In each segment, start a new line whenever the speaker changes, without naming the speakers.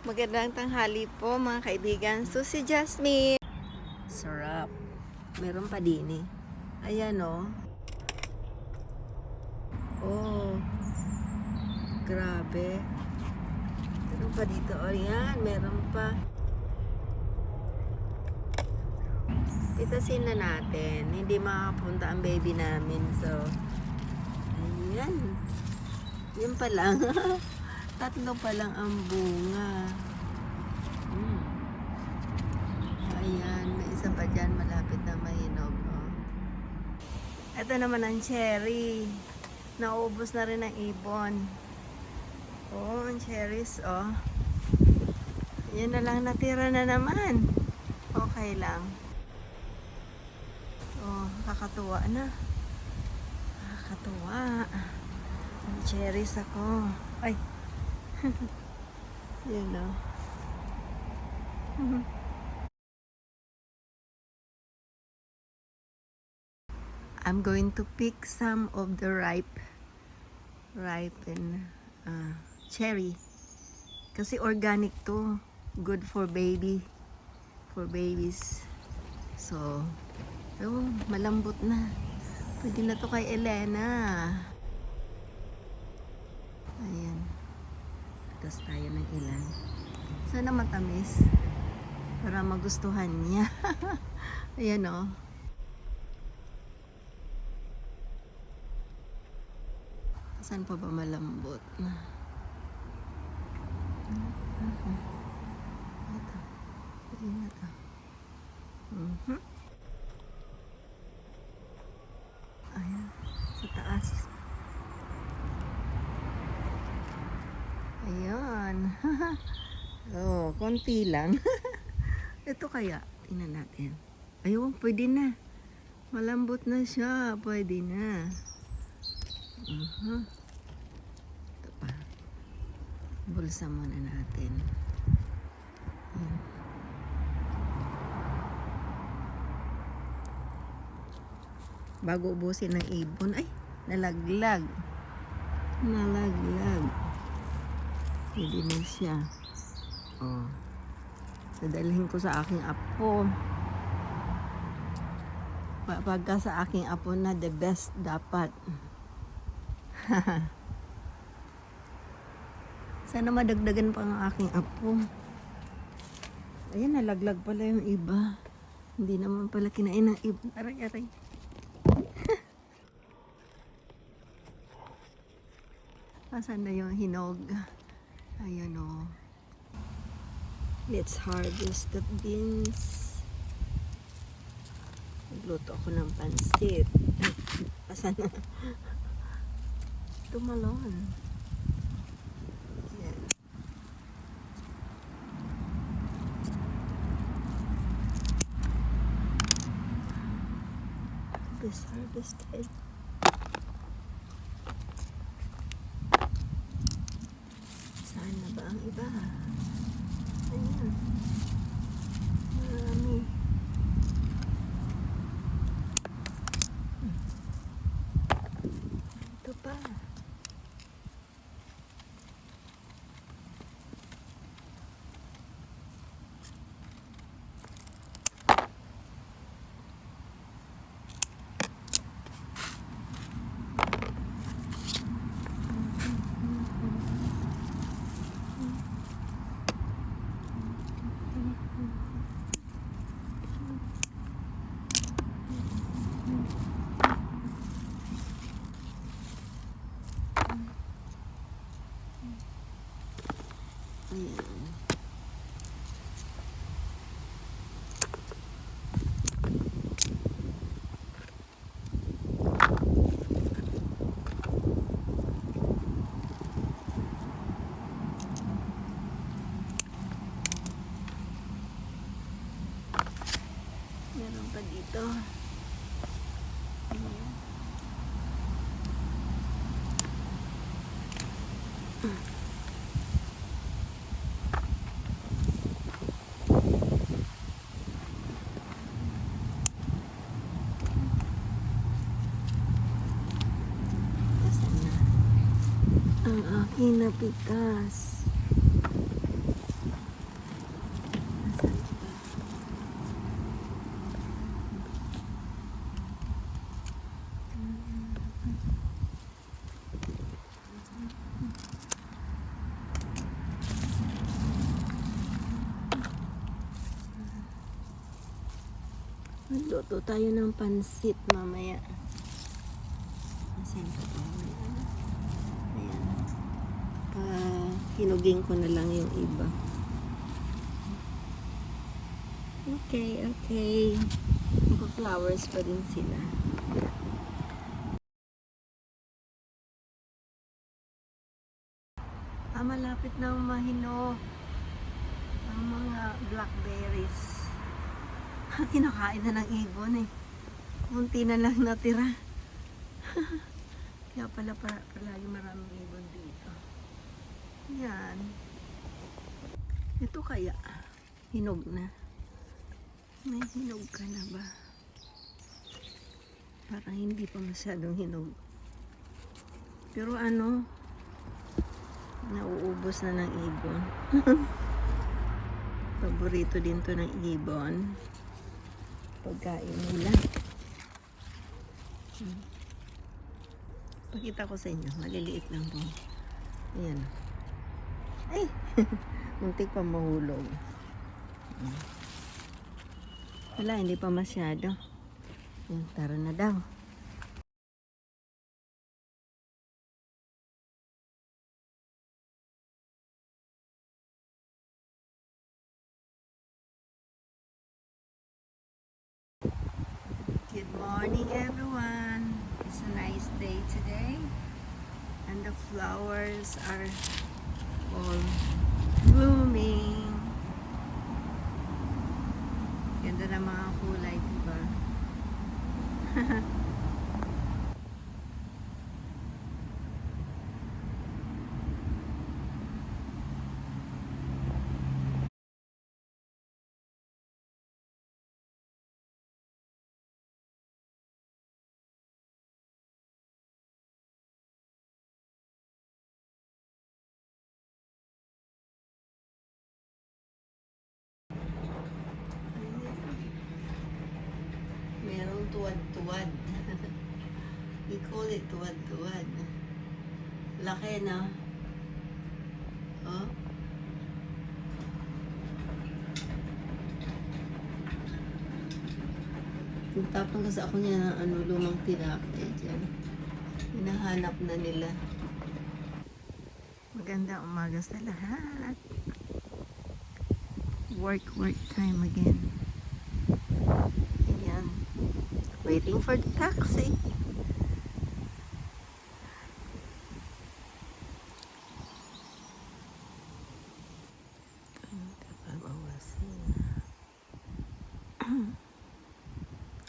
Magandang tanghali po mga kaibigan. So si Jasmine. Sarap. Meron pa din eh. Ayan o. Oh. Grabe. Meron pa dito. O yan. Meron pa. Pitasin na natin. Hindi makapunta ang baby namin. So. Ayan. Yan pa lang. Tatlo pa lang ang bunga. Ayan, may isa pa dyan malapit na mahinog. Oh. Ito naman ang cherry. Naubos na rin ang ibon. Oh, ang cherries, oh. Yan na lang natira na naman. Okay lang. Oh, kakatuwa na. Kakatuwa. Ang cherries ako. Ay. Yan o. I'm going to pick some of the ripened cherry. Kasi organic to. Good for babies. So, oh, malambot na. Pwede na to kay Elena. Ayan. Tapos tayo ng ilan. Sana matamis. Para magustuhan niya. Ayan o. Saan pa ba malambot? Ito. Pwede na ito. Ayan. Sa taas. Ayan. Oh, konti lang. Ito kaya, tingnan natin. Ayun, pwede na. Malambot na siya. Pwede na. Ito pa. Bulsa muna natin. Ayan. Bago ubusin ng ibon. Ay, nalaglag. Pwede na siya. Oh. Dadalhin ko sa aking apo. Pagka sa aking apo na, the best dapat. Sana madagdagan pa ang aking apo. Ayan, nalaglag pala yung iba. Hindi naman pala kinain ng ibon. Aray. Asan na yung hinog? Ayan o. Let's harvest the beans. Nagluto ako ng pansit. Asan na? Tumalon. Yan. Harvested. Saan na ba ang iba? Ayan. Marami. Ito pa. Ayan. Meron pa dito. Ayan. Ang aking napitas. Magluto tayo ng pansit mamaya. Asan pa ito? Ayan. Hinugin ko na lang yung iba. Okay, okay. Flowers pa din sila. Malapit na mahinog ang mga blackberries. Kinakain na ng ibon eh. Munti na lang natira. Kaya pala palagi maraming ibon dito. Yan. Ito kaya hinog na. May hinog ka na ba? Parang hindi pa masyadong hinog. Pero ano, nauubos na ng ibon. Paborito din to ng ibon. Pagkain nila. Pakita ko sa inyo. Maliliit lang po. Ayan. Ay! Muntik pa mahulog. Wala, hindi pa masyado. Ayan, tara na daw. Good morning everyone. It's a nice day today and the flowers are all blooming. Ganda ng mga kulay, diba? Merong tuwad-tuwad. We call it tuwad-tuwad. Laki na. Oh. Tapang kasi ako niya ng lumang tilapia dyan. Hinahanap na nila. Maganda umaga sa lahat. Work time again. Ayan. Waiting for the taxi.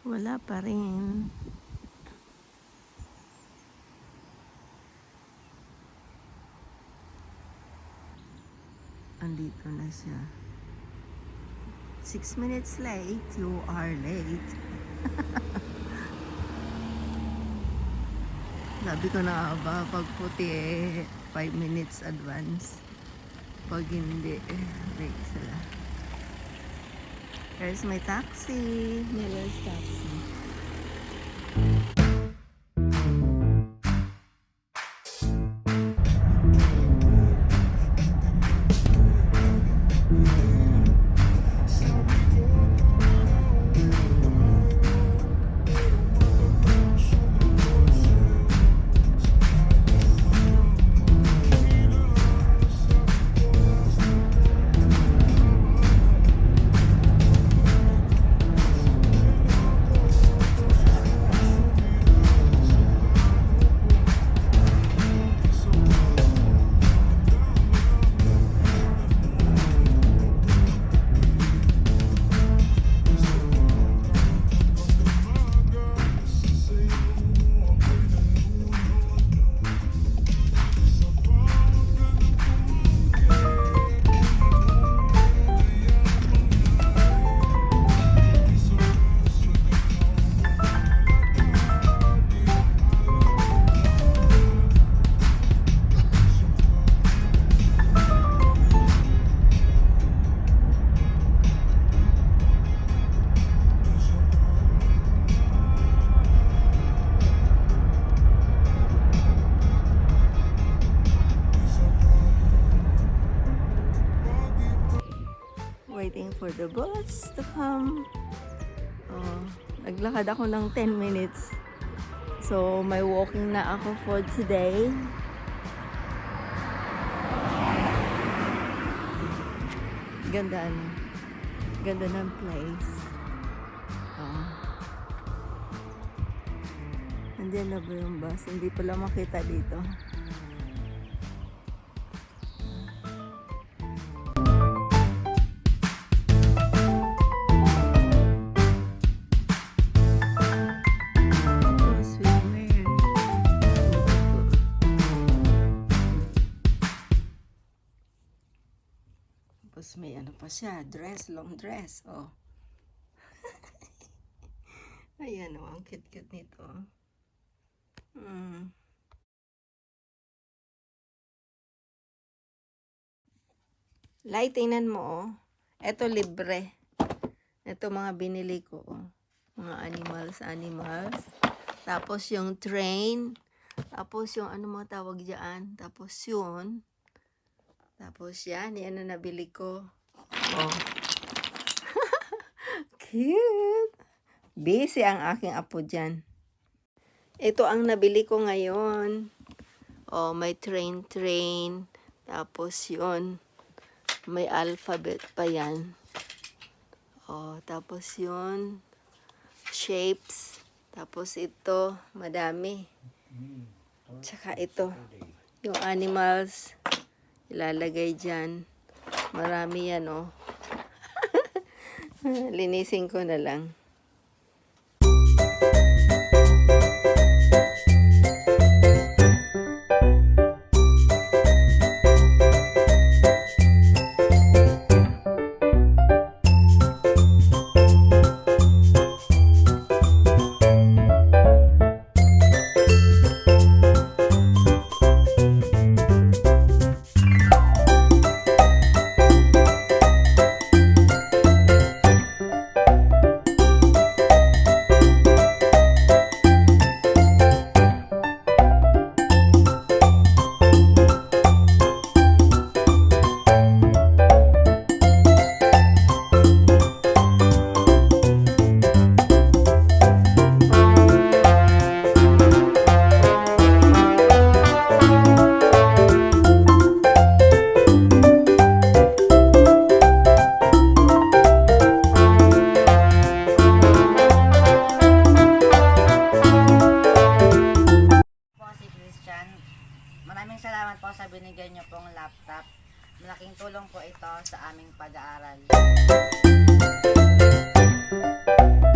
Wala pa rin. Andito na siya. 6 minutes late. You are late. Sabi ko na ba, pag puti 5 minutes advance. Pag hindi, late sila. There's my taxi. Miller's taxi. Waiting for the bus to come. Oh, naglakad ako ng 10 minutes. So, may walking na ako for today. Ganda ano. Ganda ng place. Oh. Nandiyan na ba yung bus? Hindi pala makita dito. Tapos may ano pa siya, dress, long dress, oh. Ayan, oh, ang cute-cute nito. Lai, tingnan mo, oh. Ito libre. Ito mga binili ko, oh. Mga animals. Tapos yung train. Tapos yung ano mga tawag dyan. Tapos yun. Tapos yan na nabili ko. Oh. Cute. Busy ang aking apo dyan. Ito ang nabili ko ngayon. Oh, may train. Tapos yun. May alphabet pa yan. Oh, tapos yun. Shapes. Tapos ito, madami. Tsaka ito. Yung animals. Ilalagay dyan. Marami yan, oh. Linisin ko na lang.
Maraming salamat po sa binigay niyo pong laptop. Malaking tulong po ito sa aming pag-aaral.